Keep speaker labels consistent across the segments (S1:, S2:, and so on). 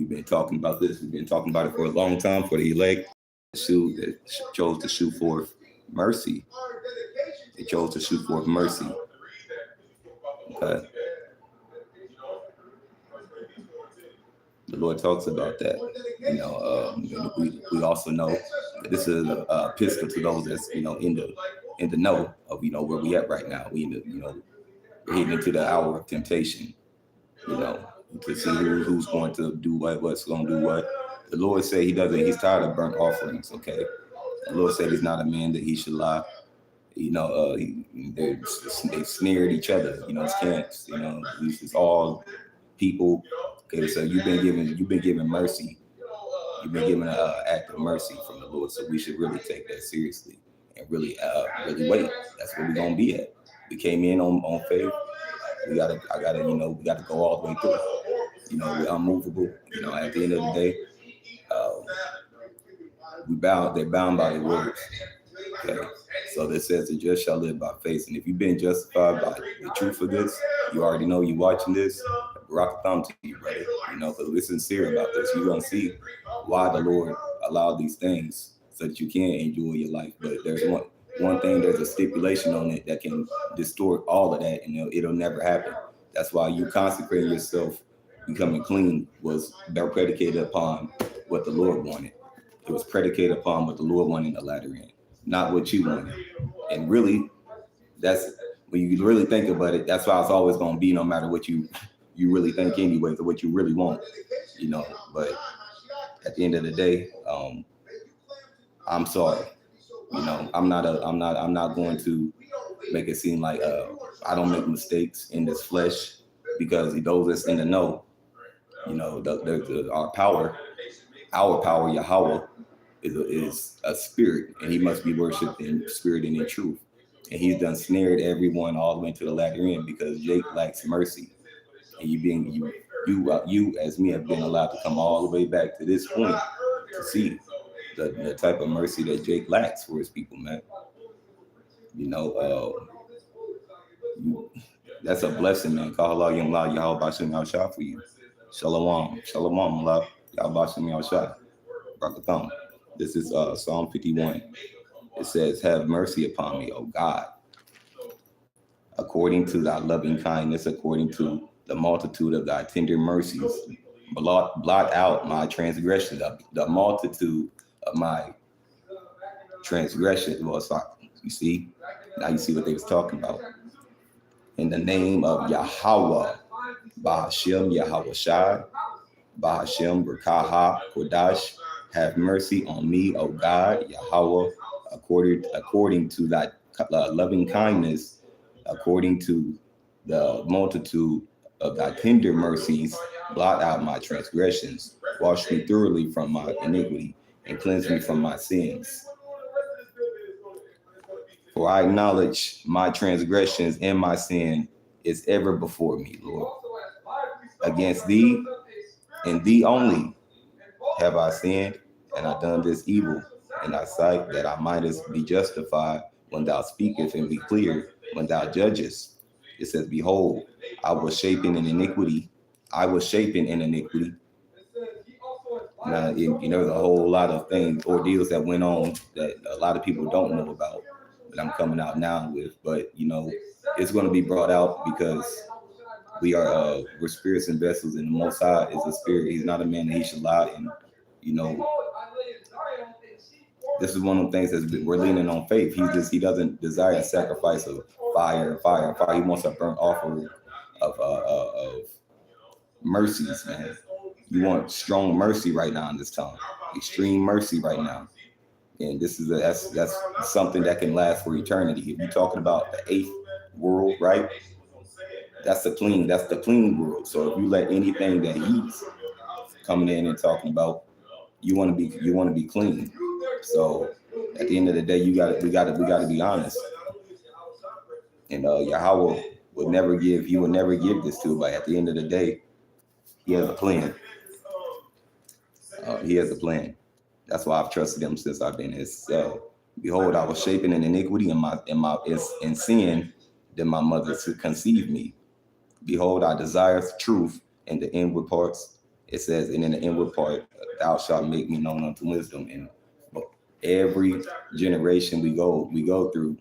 S1: We've been talking about this. We've been talking about it for a long time for the elect. That chose to shoot forth mercy. They chose to shoot forth mercy. Okay. The Lord talks about that. We also know that this is a epistle to those that's in the know of where we at right now. We're heading into the hour of temptation. To see who's going to do what's going to do what. The Lord said He's tired of burnt offerings. Okay. The Lord said He's not a man that He should lie. They sneered each other. It's camps. It's all people. Okay, so you've been given mercy. You've been given an act of mercy from the Lord. So we should really take that seriously and really wait. That's where we're gonna be at. We came in on faith. We gotta go all the way through. We're unmovable. At the end of the day, they're bound by the words. Okay. So that says the just shall live by faith. And if you've been justified by the truth of this, you already know you're watching this. Rock a thumb to you, brother. Because we're sincere about this. You're gonna see why the Lord allowed these things so that you can enjoy your life. But there's one thing, there's a stipulation on it that can distort all of that, and it'll never happen. That's why you consecrating yourself, becoming clean, was predicated upon what the Lord wanted. It was predicated upon what the Lord wanted in the latter end, not what you wanted. And really, that's when you really think about it. That's why it's always going to be, no matter what you really think anyway, or what you really want. But at the end of the day, I'm sorry. I'm not going to make it seem like I don't make mistakes in this flesh, because those that's in the know, our power, Yahweh, is a spirit, and He must be worshipped in spirit and in truth. And He's done snared everyone all the way to the latter end, because Jake lacks mercy, and you as me have been allowed to come all the way back to this point to see the type of mercy that Jake lacks for his people, man. That's a blessing, man. Kahala Yahawadah for you. Shalom, Allah. Yahawadah. Rakatham. This is Psalm 51. It says, "Have mercy upon me, O God, according to thy loving kindness, according to the multitude of thy tender mercies. Blot out my transgressions, the multitude of my transgressions." Well, you see? Now you see what they was talking about. In the name of Yahweh, Bahashem Yahawashai, Bahashem Rakaha Kodash, have mercy on me, O God, Yahweh, according to thy loving kindness, according to the multitude of thy tender mercies. Blot out my transgressions, wash me thoroughly from my iniquity, and cleanse me from my sins. For I acknowledge my transgressions, and my sin is ever before me, Lord. Against thee and thee only have I sinned, and I done this evil in thy sight, that I mightest be justified when thou speakest, and be clear when thou judgest. It says, behold, I was shapen in iniquity. Now, there's a whole lot of ordeals that went on that a lot of people don't know about, that I'm coming out now with. But, it's going to be brought out, because we're spirits and vessels, and the Most High is a spirit. He's not a man that He should lie. And, this is one of the things that we're leaning on faith. He doesn't desire a sacrifice of fire. He wants a burnt offering of mercies, man. You want strong mercy right now in this time, extreme mercy right now. And this is that's something that can last for eternity. If you're talking about the eighth world, right? That's the clean world. So if you let anything that He's coming in and talking about, you want to be clean. So at the end of the day, we got to be honest. And Yahweh would never give this to, but at the end of the day, He has a plan. He has a plan. That's why I've trusted Him since I've been His. Behold, I was shapen in iniquity, in sin, that my mother conceived me. Behold, I desire truth in the inward parts. it says, and in the inward part, thou shalt make me known unto wisdom. And every generation we go through,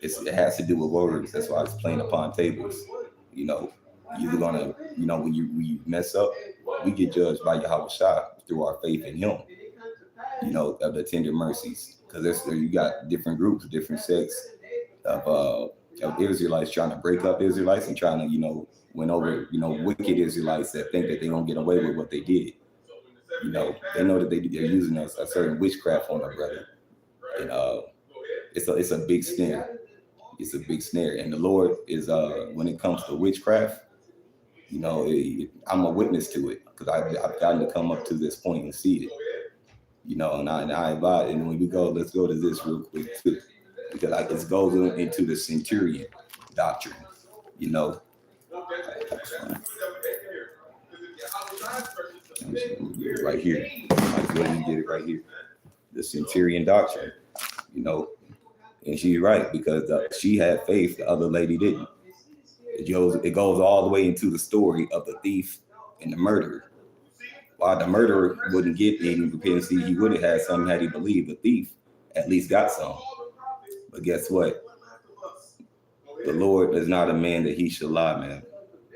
S1: it has to do with words. That's why it's plain upon tables. You know, you're gonna, when you mess up, we get judged by Yahawadah through our faith in Him. Of the tender mercies, because you got different groups, different sects of Israelites trying to break up Israelites and trying to win over wicked Israelites that think that they don't get away with what they did. They know that they're using a certain witchcraft on our brother, and it's a big snare. It's a big snare, and the Lord is when it comes to witchcraft, I'm a witness to it because I've gotten to come up to this point and see it. And I advise, and when we go, let's go to this real quick too, because it goes into the centurion doctrine. Right here, like you get it right here, the centurion doctrine. And she's right because she had faith, the other lady didn't. It goes all the way into the story of the thief and the murderer. While the murderer wouldn't get any repentance, he would have had some had he believed. The thief at least got some. But guess what? The Lord is not a man that he should lie, man.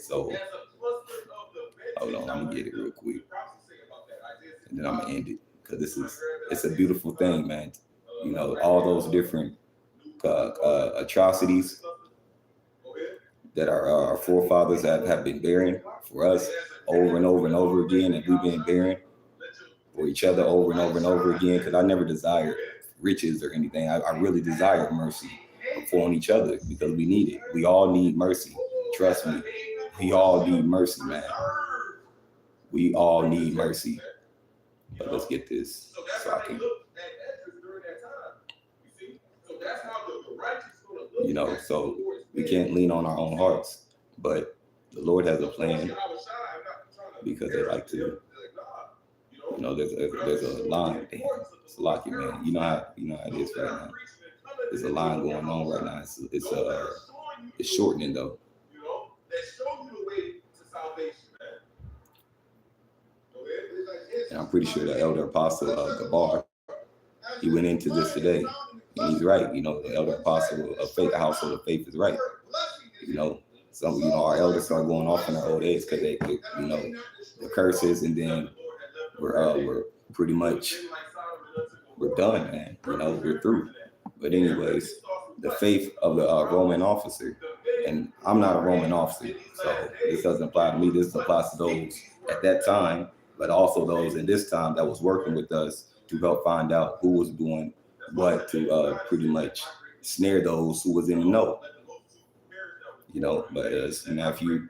S1: So, hold on, I'm gonna get it real quick, and then I'm gonna end it because it's a beautiful thing, man. All those different atrocities that our forefathers have been bearing for us over and over and over again, and we've been bearing for each other over and over and over again, because I never desired riches or anything. I really desired mercy for each other because we need it. We all need mercy. Trust me. We all need mercy, man. We all need mercy. But let's get this so I can, so we can't lean on our own hearts, but the Lord has a plan, because they like to, there's a line. Damn, it's lucky, man. You know how it is right now. There's a line going on right now. It's shortening though. And I'm pretty sure the elder apostle Gabar, he went into this today, and he's right. The elder apostle of faith, the household of faith, is right. Some our elders start going off in their old age because they the curses, and then we're pretty much we're done, man. We're through. But anyways, the faith of the Roman officer, and I'm not a Roman officer, so this doesn't apply to me. This applies to those at that time, but also those in this time that was working with us to help find out who was doing what to pretty much snare those who was in the know. But Matthew,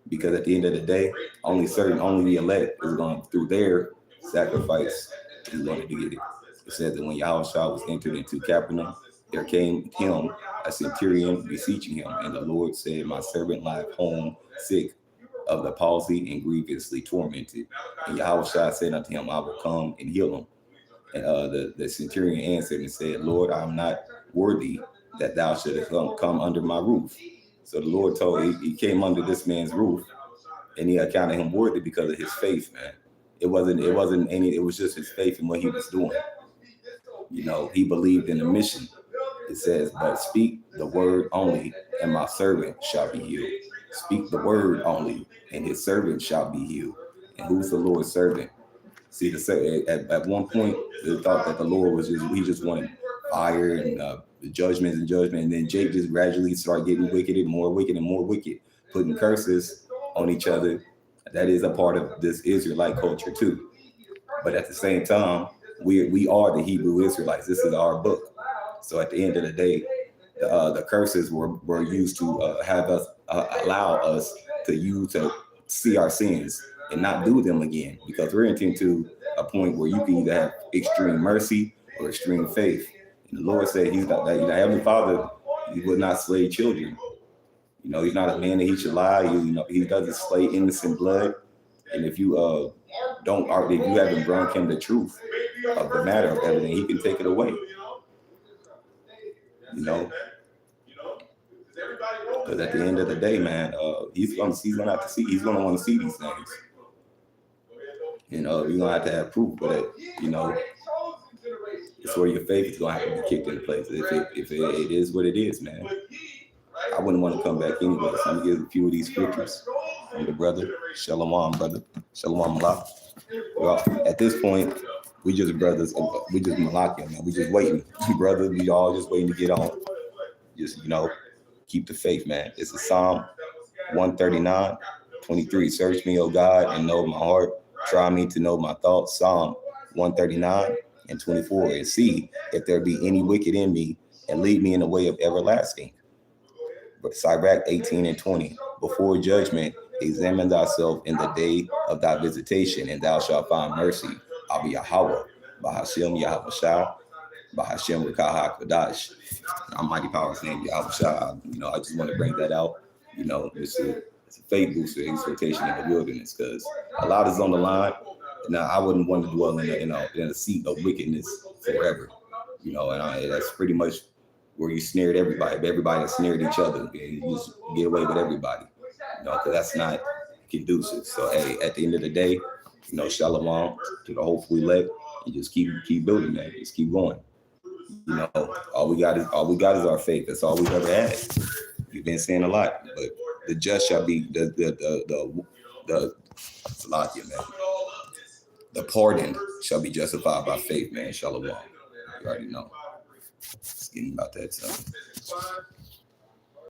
S1: because at the end of the day, only the elect is going through their sacrifice is going to get it. It says that when Yahawadah was entered into Capernaum, there came him a centurion beseeching him, and the Lord said, my servant lieth home sick of the palsy and grievously tormented. And Yahawadah said unto him, I will come and heal him. And the centurion answered and said, Lord, I am not worthy that thou shouldest come under my roof. So the Lord told he came under this man's roof, and he accounted him worthy because of his faith, man. It was just his faith in what he was doing. He believed in the mission. It says, but speak the word only, and my servant shall be healed. Speak the word only, and his servant shall be healed. And who's the Lord's servant? See, at one point, they thought that the Lord was just wanted fire and judgment, and then Jake just gradually started getting wicked and more wicked, putting curses on each other. That is a part of this Israelite culture too. But at the same time, we are the Hebrew Israelites. This is our book. So at the end of the day, the curses were used to have us allow us to see our sins and not do them again, because we're into a point where you can either have extreme mercy or extreme faith. And the Lord said He's not that. Heavenly Father, He would not slay children. He's not a man that He should lie. He doesn't slay innocent blood. And if you haven't brought Him the truth of the matter of everything, He can take it away. Because at the end of the day, man, he's gonna want to see these things. You know, you're gonna have to have proof, but you know, it's where your faith is gonna have to be kicked into place. If it is what it is, man. I wouldn't want to come back anyway. So let me give a few of these scriptures from the brother. Shalom, brother. Shalom, Malak. Well, at this point, we just brothers. We just Malakia, man. We just waiting, brothers. We all just waiting to get on. Just, you know, keep the faith, man. It's a Psalm 139, 23. Search me, O God, and know my heart. Try me to know my thoughts. Psalm 139 and 24. And see if there be any wicked in me, and lead me in the way of everlasting. But Sirach 18 and 20. Before judgment, examine thyself in the day of thy visitation, and thou shalt find mercy. Rapayahla Yahawadah, Bahashem Rakaha Kodash. Almighty Power's name, Yahawadah. You know, I just want to bring that out. You know, it's a faith booster, exhortation in the wilderness, because a lot is on the line. Now, I wouldn't want to dwell in a seat of wickedness forever. You know, and that's pretty much where you snared everybody. Everybody has snared each other. You just get away with everybody. You know, because that's not conducive. So, hey, at the end of the day, you know, shalom to the hopeful elect, and just keep building that. Just keep going. You know, all we got is our faith. That's all we've ever had. We've been saying a lot, but the just shall be the Salakia, man. The pardoned shall be justified by faith, man. Shalom. You already know. It's getting about that time.